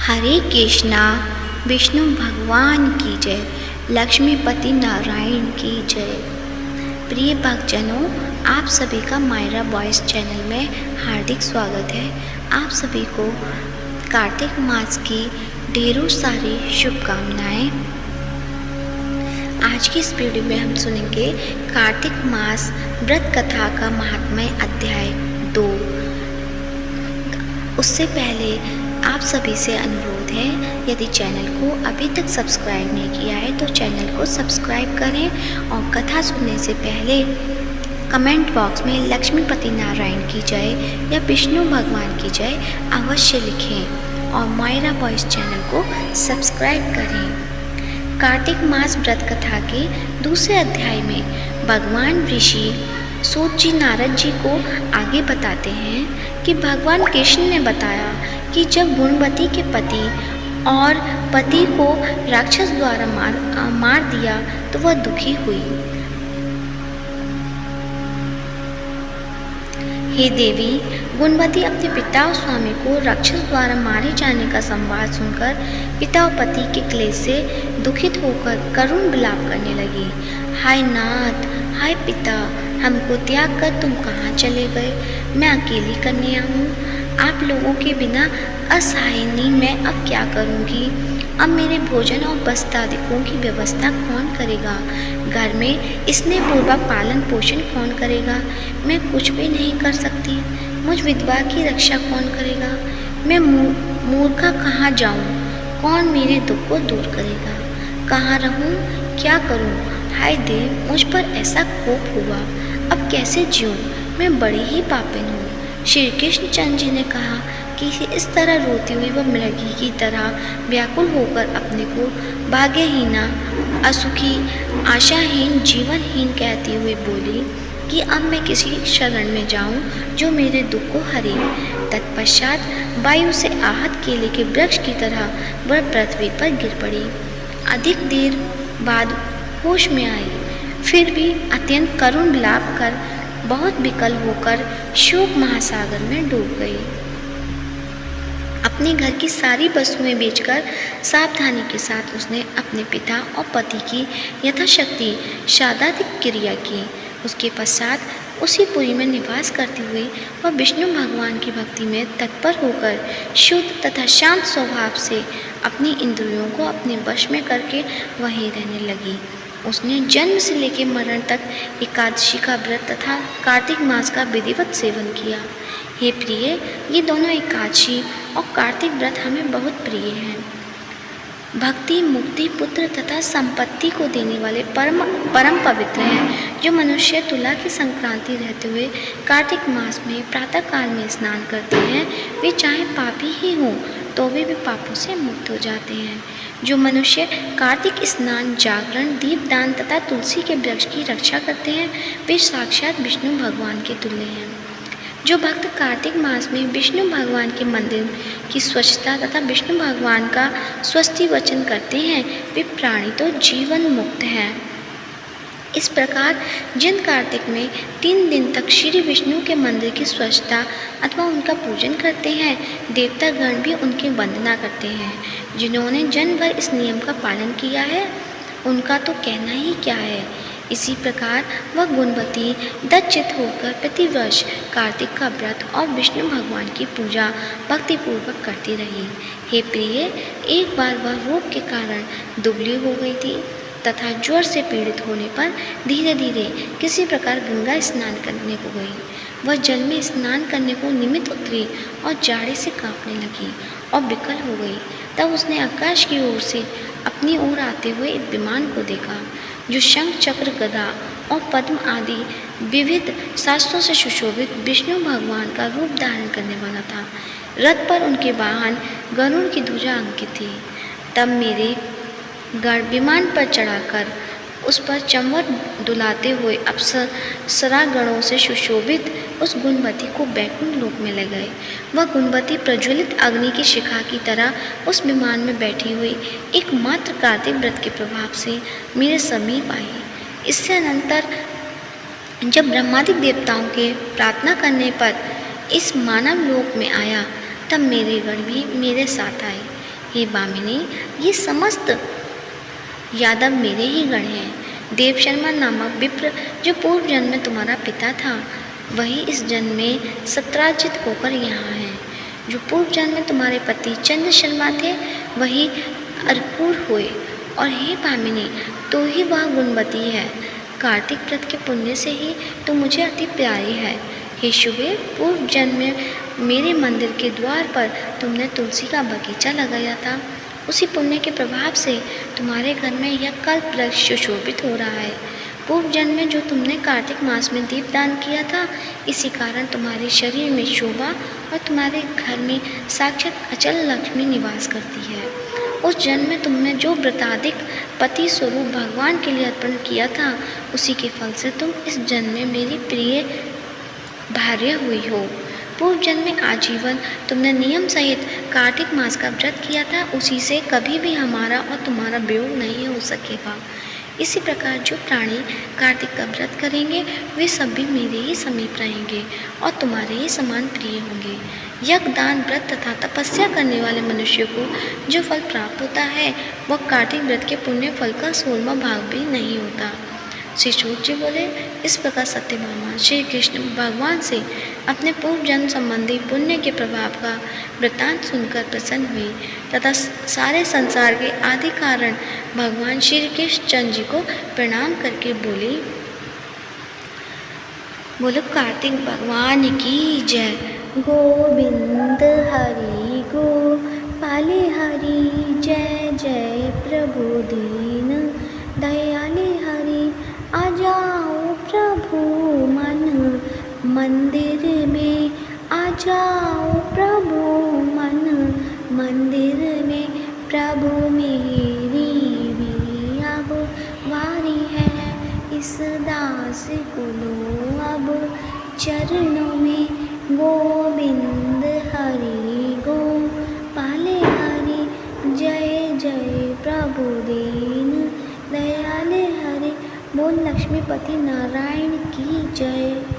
हरे कृष्णा। विष्णु भगवान की जय। लक्ष्मीपति नारायण की जय। प्रिय भक्तजनों, आप सभी का मायरा वॉइस चैनल में हार्दिक स्वागत है। आप सभी को कार्तिक मास की ढेरों सारी शुभकामनाएं। आज की इस वीडियो में हम सुनेंगे कार्तिक मास व्रत कथा का महात्म्य अध्याय 2। उससे पहले आप सभी से अनुरोध है, यदि चैनल को अभी तक सब्सक्राइब नहीं किया है तो चैनल को सब्सक्राइब करें और कथा सुनने से पहले कमेंट बॉक्स में लक्ष्मीपति नारायण की जय या विष्णु भगवान की जय अवश्य लिखें और मायरा वॉइस चैनल को सब्सक्राइब करें। कार्तिक मास व्रत कथा के दूसरे अध्याय में भगवान ऋषि सूत जी नारद जी को आगे बताते हैं कि भगवान कृष्ण ने बताया कि जब गुणवती के पति और पति को राक्षस द्वारा मार दिया तो वह दुखी हुई। हे देवी, गुणवती अपने पिता और स्वामी को राक्षस द्वारा मारे जाने का संवाद सुनकर पिता और पति के क्लेश से दुखित होकर करुण विलाप करने लगी। हाय नाथ, हाय पिता, हमको त्याग कर तुम कहाँ चले गए? मैं अकेली कन्या हूँ। आप लोगों के बिना असहायनी मैं अब क्या करूँगी? अब मेरे भोजन और वस्त्रादिकों की व्यवस्था कौन करेगा? घर में स्नेहपूर्वक पालन पोषण कौन करेगा? मैं कुछ भी नहीं कर सकती। मुझ विधवा की रक्षा कौन करेगा? मैं मूर्खा कहाँ जाऊँ? कौन मेरे दुख को दूर करेगा? कहाँ रहूँ? क्या करूँ? हाय देव, मुझ पर ऐसा कोप हुआ, अब कैसे जीऊँ? मैं बड़ी ही पापिन हूँ। श्री कृष्ण चंद्र जी ने कहा कि इस तरह रोती हुई वह मृगी की तरह व्याकुल होकर अपने को भाग्यहीना, असुखी, आशाहीन, जीवनहीन कहती हुई बोली कि अब मैं किसी शरण में जाऊं जो मेरे दुख को हरे। तत्पश्चात वायु से आहत केले के वृक्ष की तरह वह पृथ्वी पर गिर पड़ी। अधिक देर बाद होश में आई, फिर भी अत्यंत करुण विलाप कर बहुत विकल होकर शोक महासागर में डूब गई। अपने घर की सारी वस्तुएं बेचकर सावधानी के साथ उसने अपने पिता और पति की यथाशक्ति श्राद्धादिक क्रिया की। उसके पश्चात उसी पुरी में निवास करते हुए वह विष्णु भगवान की भक्ति में तत्पर होकर शुद्ध तथा शांत स्वभाव से अपनी इंद्रियों को अपने वश में करके वहीं रहने लगी। उसने जन्म से लेकर मरण तक एकादशी का व्रत तथा कार्तिक मास का विधिवत सेवन किया। हे प्रिय, ये दोनों एकादशी और कार्तिक व्रत हमें बहुत प्रिय हैं। भक्ति, मुक्ति, पुत्र तथा संपत्ति को देने वाले परम पवित्र हैं। जो मनुष्य तुला की संक्रांति रहते हुए कार्तिक मास में प्रातः काल में स्नान करते हैं, वे चाहे पापी ही हों तो भी पापों से मुक्त हो जाते हैं। जो मनुष्य कार्तिक स्नान, जागरण, दीपदान तथा तुलसी के वृक्ष की रक्षा करते हैं, वे साक्षात विष्णु भगवान के तुल्य हैं। जो भक्त कार्तिक मास में विष्णु भगवान के मंदिर की स्वच्छता तथा विष्णु भगवान का स्वस्ति वचन करते हैं, वे प्राणी तो जीवन मुक्त हैं। इस प्रकार जिन कार्तिक में 3 दिन तक श्री विष्णु के मंदिर की स्वच्छता अथवा उनका पूजन करते हैं, देवतागण भी उनकी वंदना करते हैं। जिन्होंने जन्म भर इस नियम का पालन किया है, उनका तो कहना ही क्या है। इसी प्रकार वह गुणवती दत्तचित होकर प्रतिवर्ष कार्तिक का व्रत और विष्णु भगवान की पूजा भक्तिपूर्वक करती रही। हे प्रिय, एक बार वह रोग के कारण दुबली हो गई थी तथा ज्वर से पीड़ित होने पर धीरे धीरे किसी प्रकार गंगा स्नान करने को गई। वह जल में स्नान करने को निमित्त उतरी और जाड़े से कांपने लगी और विकल हो गई। तब उसने आकाश की ओर से अपनी ओर आते हुए एक विमान को देखा, जो शंख, चक्र, गदा और पद्म आदि विविध शास्त्रों से सुशोभित विष्णु भगवान का रूप धारण करने वाला था। रथ पर उनके वाहन गरुड़ की ध्वजा अंकित थी। तब मेरे गण विमान पर चढ़ाकर उस पर चंवर डुलाते हुए अप्सरा गणों से सुशोभित उस गुणवती को बैकुंठ लोक में ले गए। वह गुणवती प्रज्वलित अग्नि की शिखा की तरह उस विमान में बैठी हुई एकमात्र कार्तिक व्रत के प्रभाव से मेरे समीप आई। इससे अनंतर जब ब्रह्मादि देवताओं के प्रार्थना करने पर इस मानव लोक में आया, तब मेरे गण भी मेरे साथ आए। हे भामिनी, ये समस्त यादव मेरे ही गण हैं। देव शर्मा नामक विप्र जो पूर्व जन्म में तुम्हारा पिता था, वही इस जन्म में सत्राजित होकर यहाँ है। जो पूर्व जन्म में तुम्हारे पति चंद्र शर्मा थे, वही अर्पूर हुए। और हे भामिनी, तो ही वह गुणवती है। कार्तिक व्रत के पुण्य से ही तो मुझे अति प्यारी है। हे शुभे, पूर्व जन्म में मेरे मंदिर के द्वार पर तुमने तुलसी का बगीचा लगाया था। उसी पुण्य के प्रभाव से तुम्हारे घर में यह कल्प वृक्ष सुशोभित हो रहा है। पूर्व जन्म में जो तुमने कार्तिक मास में दीपदान किया था, इसी कारण तुम्हारे शरीर में शोभा और तुम्हारे घर में साक्षात अचल लक्ष्मी निवास करती है। उस जन्म में तुमने जो व्रताधिक पति स्वरूप भगवान के लिए अर्पण किया था, उसी के फल से तुम इस जन्म में मेरी प्रिय भार्या हुई हो। पूर्व जन्म में आजीवन तुमने नियम सहित कार्तिक मास का व्रत किया था, उसी से कभी भी हमारा और तुम्हारा वियोग नहीं हो सकेगा। इसी प्रकार जो प्राणी कार्तिक का व्रत करेंगे, वे सब भी मेरे ही समीप रहेंगे और तुम्हारे ही समान प्रिय होंगे। यज्ञ, दान, व्रत तथा तपस्या करने वाले मनुष्य को जो फल प्राप्त होता है, वह कार्तिक व्रत के पुण्य फल का 16वां भाग भी नहीं होता। श्री सूत जी बोले, इस प्रकार सत्यभामा श्री कृष्ण भगवान से अपने पूर्व जन्म संबंधी पुण्य के प्रभाव का वृत्तांत सुनकर प्रसन्न हुई तथा सारे संसार के आदि कारण भगवान श्री कृष्ण चंद्र जी को प्रणाम करके बोली, बोलो कार्तिक भगवान की जय। गोविंद हरि गोपाले हरि, जय जय प्रभु दीन दयाले हरि। आ जाओ प्रभु मन मंदिर में, आ जाओ प्रभु मन मंदिर में। प्रभु मेरी भी अब वारी है, इस दास को लो अब चरणों में। गोविंद हरि गोपाले हरि, जय जय प्रभु दीन दयाले हरि। बोल लक्ष्मीपति नारायण की जय।